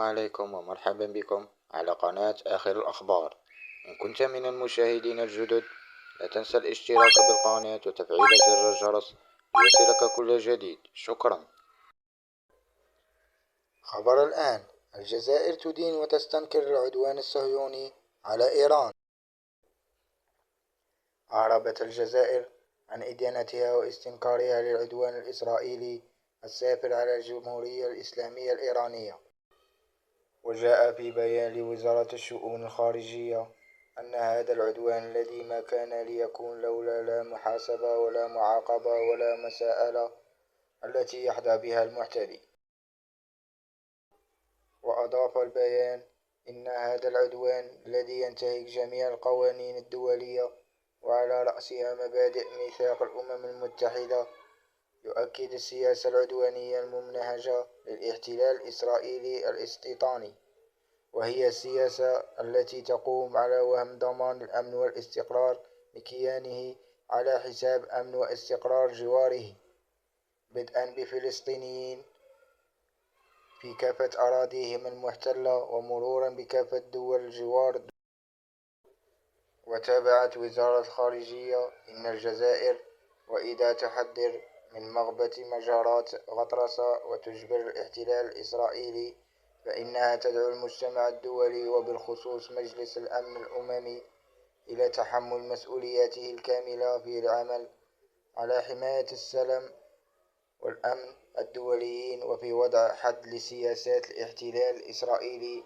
عليكم ومرحبا بكم على قناة آخر الأخبار. إن كنت من المشاهدين الجدد لا تنسى الاشتراك بالقناة وتفعيل زر الجرس ليصلك كل جديد. شكرا. خبر الآن: الجزائر تدين وتستنكر العدوان الصهيوني على إيران. أعربت الجزائر عن إدانتها واستنكارها للعدوان الإسرائيلي السافر على الجمهورية الإسلامية الإيرانية. وجاء في بيان لوزارة الشؤون الخارجية أن هذا العدوان الذي ما كان ليكون لولا لا محاسبة ولا معاقبة ولا مساءلة التي يحظى بها المعتدي. وأضاف البيان إن هذا العدوان الذي ينتهك جميع القوانين الدولية وعلى رأسها مبادئ ميثاق الأمم المتحدة يؤكد السياسة العدوانية الممنهجة للاحتلال الإسرائيلي الاستيطاني، وهي السياسة التي تقوم على وهم ضمان الأمن والاستقرار لكيانه على حساب أمن واستقرار جواره، بدءا بفلسطينيين في كافة أراضيهم المحتلة ومرورا بكافة دول الجوار. وتابعت وزارة الخارجية إن الجزائر وإذا تحذر من مغبة مجارات غطرسة وتجبر الاحتلال الإسرائيلي، فإنها تدعو المجتمع الدولي وبالخصوص مجلس الأمن الأممي إلى تحمل مسؤولياته الكاملة في العمل على حماية السلام والأمن الدوليين وفي وضع حد لسياسات الاحتلال الإسرائيلي